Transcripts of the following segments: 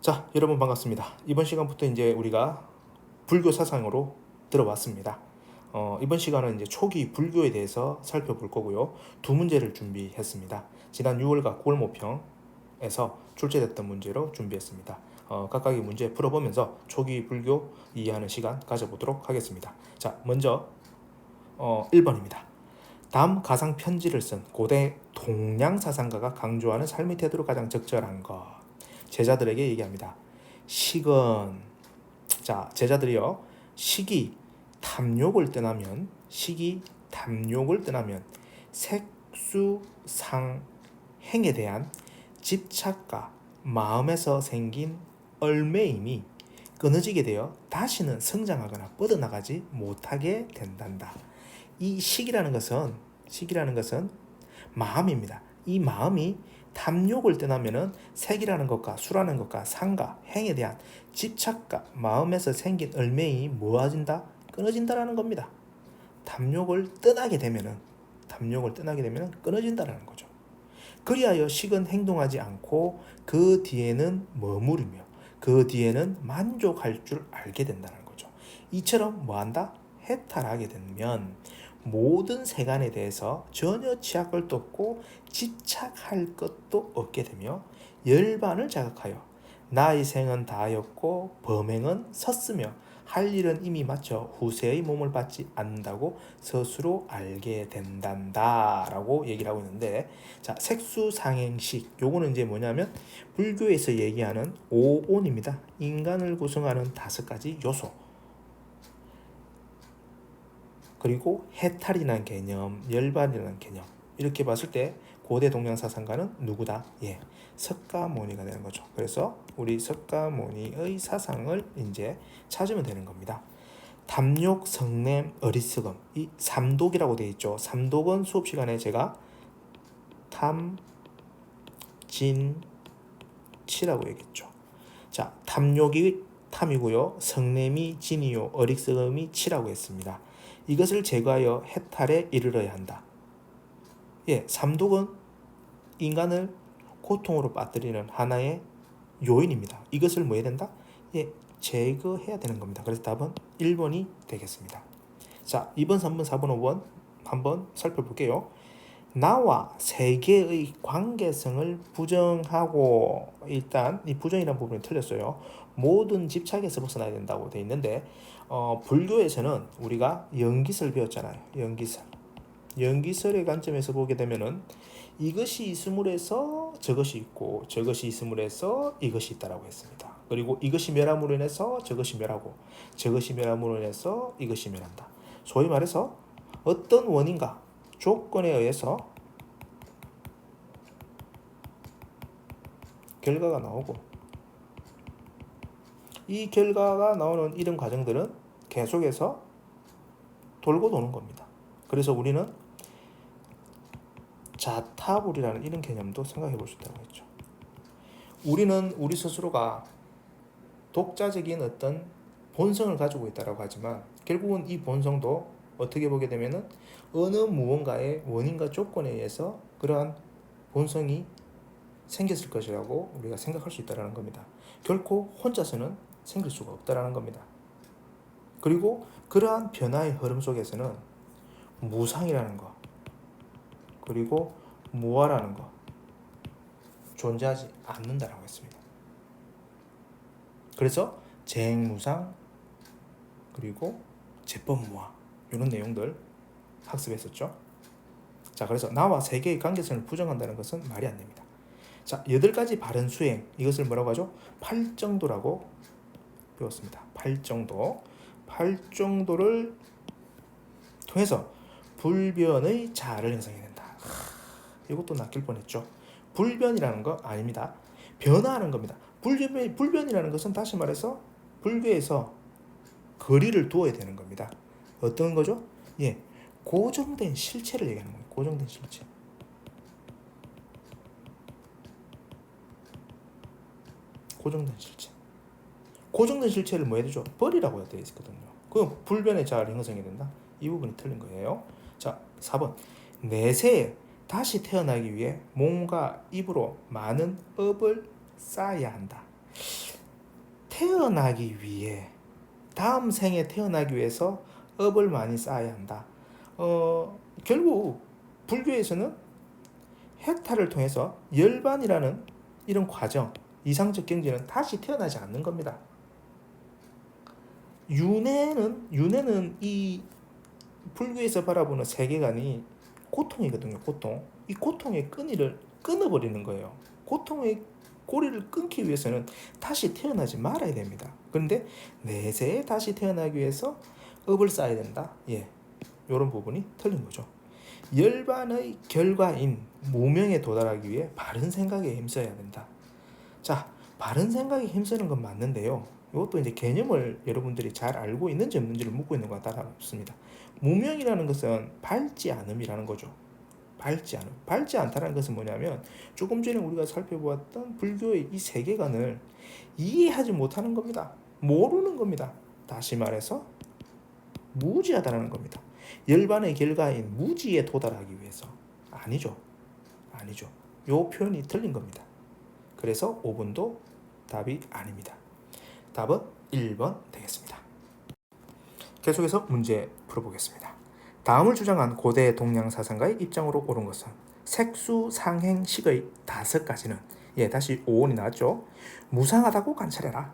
자, 여러분 반갑습니다. 이번 시간부터 이제 우리가 불교 사상으로 들어왔습니다. 이번 시간은 이제 초기 불교에 대해서 살펴볼 거고요. 두 문제를 준비했습니다. 지난 6월과 9월 모평에서 출제됐던 문제로 준비했습니다. 각각의 문제 풀어보면서 초기 불교 이해하는 시간 가져보도록 하겠습니다. 자, 먼저 1번입니다. 다음 가상 편지를 쓴 고대 동양 사상가가 강조하는 삶의 태도로 가장 적절한 것. 제자들에게 얘기합니다. 식은, 자, 제자들이요, 식이 탐욕을 떠나면 색수상행에 대한 집착과 마음에서 생긴 얼매임이 끊어지게 되어 다시는 성장하거나 뻗어나가지 못하게 된단다. 이 식이라는 것은 마음입니다. 이 마음이 탐욕을 떠나면은 색이라는 것과 수라는 것과 상과 행에 대한 집착과 마음에서 생긴 얼매임이 뭐해진다? 끊어진다라는 겁니다. 탐욕을 떠나게 되면은 끊어진다라는 거죠. 그리하여 식은 행동하지 않고 그 뒤에는 머무르며 그 뒤에는 만족할 줄 알게 된다는 거죠. 이처럼 뭐한다? 해탈하게 되면 모든 세간에 대해서 전혀 취할 것도 없고 집착할 것도 없게 되며 열반을 자극하여 나의 생은 다하였고 범행은 섰으며 할 일은 이미 마쳐 후세의 몸을 받지 않는다고 스스로 알게 된단다 라고 얘기를 하고 있는데, 자, 색수상행식, 요거는 이제 뭐냐면 불교에서 얘기하는 오온입니다. 인간을 구성하는 5가지 요소, 그리고 해탈이라는 개념, 열반이라는 개념, 이렇게 봤을 때 고대 동양 사상가는 누구다? 예, 석가모니가 되는 거죠. 그래서 우리 석가모니의 사상을 이제 찾으면 되는 겁니다. 탐욕, 성냄, 어리석음, 이 삼독이라고 되어 있죠. 삼독은 수업 시간에 제가 탐, 진, 치라고 얘기했죠. 자, 탐욕이 탐이고요, 성냄이 진이요, 어리석음이 치라고 했습니다. 이것을 제거하여 해탈에 이르러야 한다. 예, 삼독은 인간을 고통으로 빠뜨리는 하나의 요인입니다. 이것을 뭐 해야 된다? 예, 제거해야 되는 겁니다. 그래서 답은 1번이 되겠습니다. 자, 2번, 3번, 4번, 5번 한번 살펴볼게요. 나와 세계의 관계성을 부정하고, 일단 이 부정이라는 부분이 틀렸어요. 모든 집착에서 벗어나야 된다고 되어 있는데, 불교에서는 우리가 연기설 배웠잖아요. 연기설의 관점에서 보게 되면은 이것이 있음으로 해서 저것이 있고 저것이 있음으로 해서 이것이 있다라고 했습니다. 그리고 이것이 멸함으로 인해서 저것이 멸하고 저것이 멸함으로 인해서 이것이 멸한다. 소위 말해서 어떤 원인과 조건에 의해서 결과가 나오고, 이 결과가 나오는 이런 과정들은 계속해서 돌고 도는 겁니다. 그래서 우리는 자타불이라는 이런 개념도 생각해 볼 수 있다고 했죠. 우리는 우리 스스로가 독자적인 어떤 본성을 가지고 있다고 하지만 결국은 이 본성도 어떻게 보게 되면은 어느 무언가의 원인과 조건에 의해서 그러한 본성이 생겼을 것이라고 우리가 생각할 수 있다는 겁니다. 결코 혼자서는 생길 수가 없다는 겁니다. 그리고 그러한 변화의 흐름 속에서는 무상이라는 것, 그리고 무아라는 것 존재하지 않는다라고 했습니다. 그래서 재행무상, 그리고 제법무아, 이런 내용들 학습했었죠. 자, 그래서 나와 세계의 관계성을 부정한다는 것은 말이 안 됩니다. 자, 8가지 바른 수행, 이것을 뭐라고 하죠? 팔정도라고 배웠습니다. 팔정도를 통해서 불변의 자아를 형성해야 된다. 이것도 낚일 뻔했죠. 불변이라는 거 아닙니다. 변화하는 겁니다. 불변이라는 것은 다시 말해서 불교에서 거리를 두어야 되는 겁니다. 어떤 거죠? 예, 고정된 실체를 얘기하는 거예요. 고정된 실체. 고정된 실체를 뭐 해야 되죠? 버리라고 되어 있거든요. 그 불변의 자아를 형성해야 된다. 이 부분이 틀린 거예요. 자, 4번. 내세에 다시 태어나기 위해 몸과 입으로 많은 업을 쌓아야 한다. 태어나기 위해 다음 생에 태어나기 위해서 업을 많이 쌓아야 한다. 결국 불교에서는 해탈을 통해서 열반이라는 이런 과정, 이상적 경지는 다시 태어나지 않는 겁니다. 윤회는 이 불교에서 바라보는 세계관이 고통이거든요. 고통. 이 고통의 끈이를 끊어버리는 거예요. 고통의 고리를 끊기 위해서는 다시 태어나지 말아야 됩니다. 그런데 내세에 다시 태어나기 위해서 업을 쌓아야 된다. 예, 이런 부분이 틀린 거죠. 열반의 결과인 무명에 도달하기 위해 바른 생각에 힘써야 된다. 자, 바른 생각에 힘쓰는 건 맞는데요. 이것도 이제 개념을 여러분들이 잘 알고 있는지 없는지를 묻고 있는 것 같다 없습니다. 무명이라는 것은 밝지 않음이라는 거죠. 밝지 않음. 밝지 않다는 것은 뭐냐면 조금 전에 우리가 살펴보았던 불교의 이 세계관을 이해하지 못하는 겁니다. 모르는 겁니다. 다시 말해서 무지하다는 겁니다. 열반의 결과인 무지에 도달하기 위해서. 아니죠. 이 표현이 틀린 겁니다. 그래서 5번도 답이 아닙니다. 답은 1번 되겠습니다. 계속해서 문제 풀어보겠습니다. 다음을 주장한 고대 동양 사상가의 입장으로 옳은 것은 색수상행식의 5가지는 다시 5원이 나왔죠. 무상하다고 관찰해라.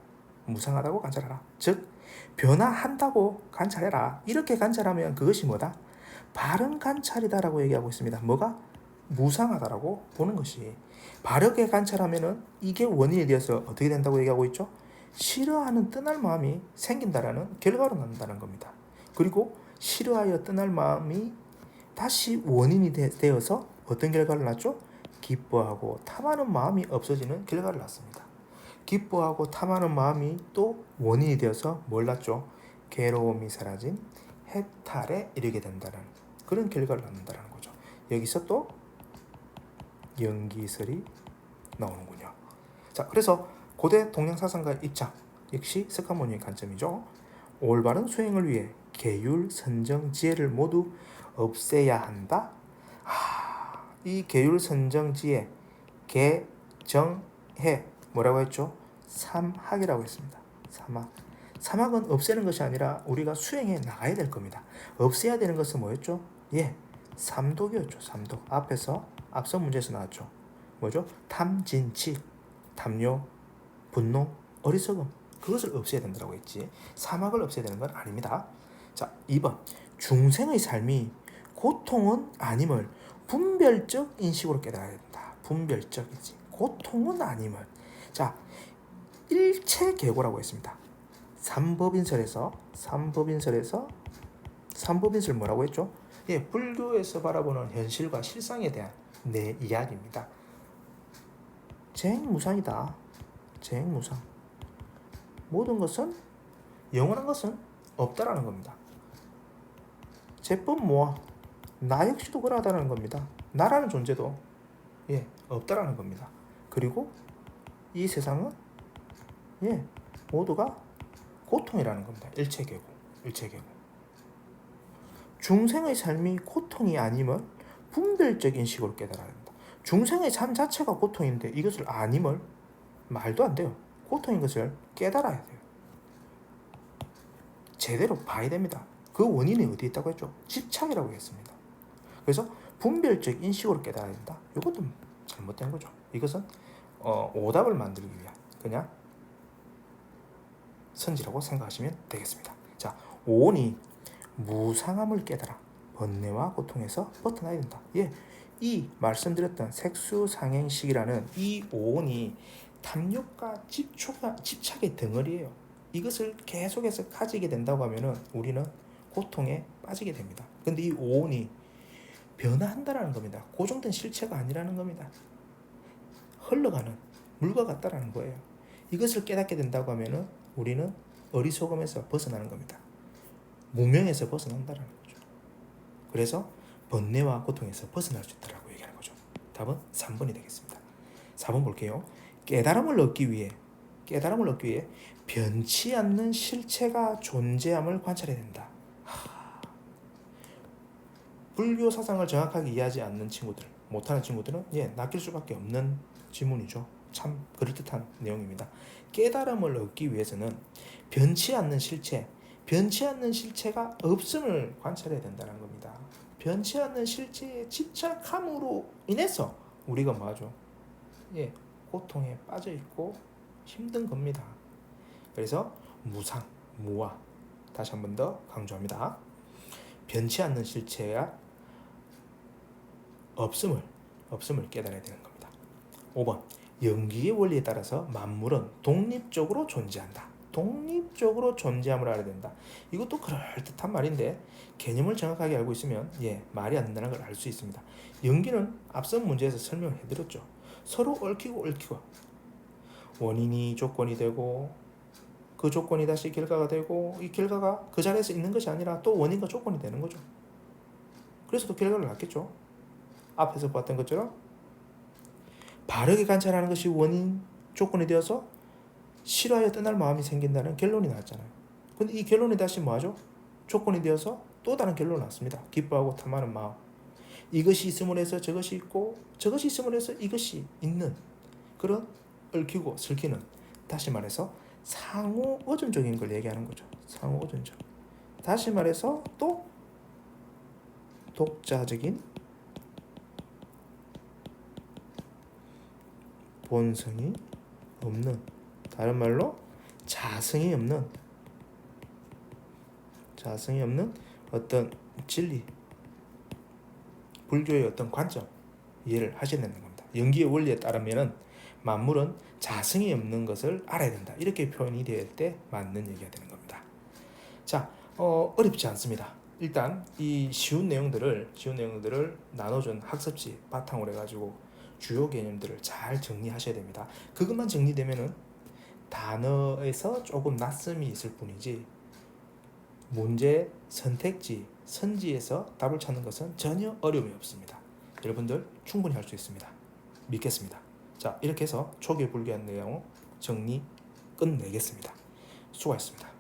즉 변화한다고 관찰해라. 이렇게 관찰하면 그것이 뭐다? 바른 관찰이다라고 얘기하고 있습니다. 뭐가? 무상하다라고 보는 것이. 바르게 관찰하면은 이게 원인이 되어서 어떻게 된다고 얘기하고 있죠? 싫어하는 떠날 마음이 생긴다라는 결과로 난다는 겁니다. 그리고 싫어하여 떠날 마음이 다시 원인이 되어서 어떤 결과를 낳죠? 기뻐하고 탐하는 마음이 없어지는 결과를 낳습니다. 기뻐하고 탐하는 마음이 또 원인이 되어서 뭘 낳죠? 괴로움이 사라진 해탈에 이르게 된다는 그런 결과를 낳는다는 거죠. 여기서 또 연기설이 나오는군요. 자, 그래서 고대 동양 사상가의 입장 역시 석가모니의 관점이죠. 올바른 수행을 위해 계율, 선정, 지혜를 모두 없애야 한다. 이 계율, 선정, 지혜, 계, 정, 해 뭐라고 했죠? 삼학이라고 했습니다. 삼학은 없애는 것이 아니라 우리가 수행해 나가야 될 겁니다. 없애야 되는 것은 뭐였죠? 삼독이었죠. 삼독. 앞서 문제에서 나왔죠. 뭐죠? 탐진치, 탐욕, 분노, 어리석음. 그것을 없애야 된다고 했지. 삼학을 없애야 되는 건 아닙니다. 자, 2번. 중생의 삶이 고통은 아님을 분별적 인식으로 깨달아야 된다. 분별적이지. 고통은 아님을. 자, 일체계고라고 했습니다. 삼법인설에서 삼법인설 뭐라고 했죠? 불교에서 바라보는 현실과 실상에 대한 내 이야기입니다. 쟁무상이다. 쟁무상. 모든 것은 영원한 것은 없다라는 겁니다. 제법 모아. 나 역시도 그러하다는 겁니다. 나라는 존재도 없다라는 겁니다. 그리고 이 세상은 모두가 고통이라는 겁니다. 일체계고. 중생의 삶이 고통이 아님을 분별적인 식으로 깨달아야 합니다. 중생의 삶 자체가 고통인데 이것을 아님을 말도 안 돼요. 고통인 것을 깨달아야 돼요. 제대로 봐야 됩니다. 그 원인이 어디에 있다고 했죠? 집착이라고 했습니다. 그래서 분별적 인식으로 깨달아야 된다. 이것도 잘못된 거죠. 이것은 오답을 만들기 위한 그냥 선지라고 생각하시면 되겠습니다. 자, 오온이 무상함을 깨달아 번뇌와 고통에서 벗어나야 된다. 이 말씀드렸던 색수상행식이라는 이 오온이 탐욕과 집착의 덩어리예요. 이것을 계속해서 가지게 된다고 하면은 우리는 고통에 빠지게 됩니다. 근데 이 오온이 변화한다라는 겁니다. 고정된 실체가 아니라는 겁니다. 흘러가는 물과 같다라는 거예요. 이것을 깨닫게 된다고 하면은 우리는 어리석음에서 벗어나는 겁니다. 무명에서 벗어난다라는 거죠. 그래서 번뇌와 고통에서 벗어날 수 있다라고 얘기하는 거죠. 답은 3번이 되겠습니다. 4번 볼게요. 깨달음을 얻기 위해 변치 않는 실체가 존재함을 관찰해야 된다. 불교 사상을 정확하게 이해하지 않는 친구들, 못하는 친구들은 낚일 수밖에 없는 지문이죠. 참 그럴듯한 내용입니다. 깨달음을 얻기 위해서는 변치 않는 실체가 없음을 관찰해야 된다는 겁니다. 변치 않는 실체에 집착함으로 인해서 우리가 뭐하죠? 예, 고통에 빠져 있고 힘든 겁니다. 그래서 무상, 무아, 다시 한 번 더 강조합니다. 변치 않는 실체가 없음을 깨달아야 되는 겁니다. 5번, 연기의 원리에 따라서 만물은 독립적으로 존재한다. 독립적으로 존재함을 알아야 된다. 이것도 그럴듯한 말인데 개념을 정확하게 알고 있으면 말이 안 된다는 걸 알 수 있습니다. 연기는 앞선 문제에서 설명을 해드렸죠. 서로 얽히고 원인이 조건이 되고 그 조건이 다시 결과가 되고 이 결과가 그 자리에서 있는 것이 아니라 또 원인과 조건이 되는 거죠. 그래서 또 결과를 낳겠죠. 앞에서 봤던 것처럼 바르게 관찰하는 것이 원인 조건이 되어서 싫어하여 떠날 마음이 생긴다는 결론이 나왔잖아요. 근데 이 결론이 다시 뭐하죠? 조건이 되어서 또 다른 결론이 났습니다. 기뻐하고 탐하는 마음. 이것이 있음으로 해서 저것이 있고 저것이 있음으로 해서 이것이 있는 그런 얽히고 설키는, 다시 말해서 상호 의존적인 걸 얘기하는 거죠. 상호 의존적. 다시 말해서 또 독자적인 본성이 없는, 다른 말로 자성이 없는 어떤 진리, 불교의 어떤 관점 이해를 하셔야 되는 겁니다. 연기의 원리에 따르면은 만물은 자성이 없는 것을 알아야 된다. 이렇게 표현이 될 때 맞는 얘기가 되는 겁니다. 자, 어렵지 않습니다. 일단 이 쉬운 내용들을 나눠준 학습지 바탕으로 해가지고 주요 개념들을 잘 정리하셔야 됩니다. 그것만 정리되면은 단어에서 조금 낯섦이 있을 뿐이지 문제 선택지, 선지에서 답을 찾는 것은 전혀 어려움이 없습니다. 여러분들 충분히 할 수 있습니다. 믿겠습니다. 자, 이렇게 해서 초기 불교한 내용 정리 끝내겠습니다. 수고하셨습니다.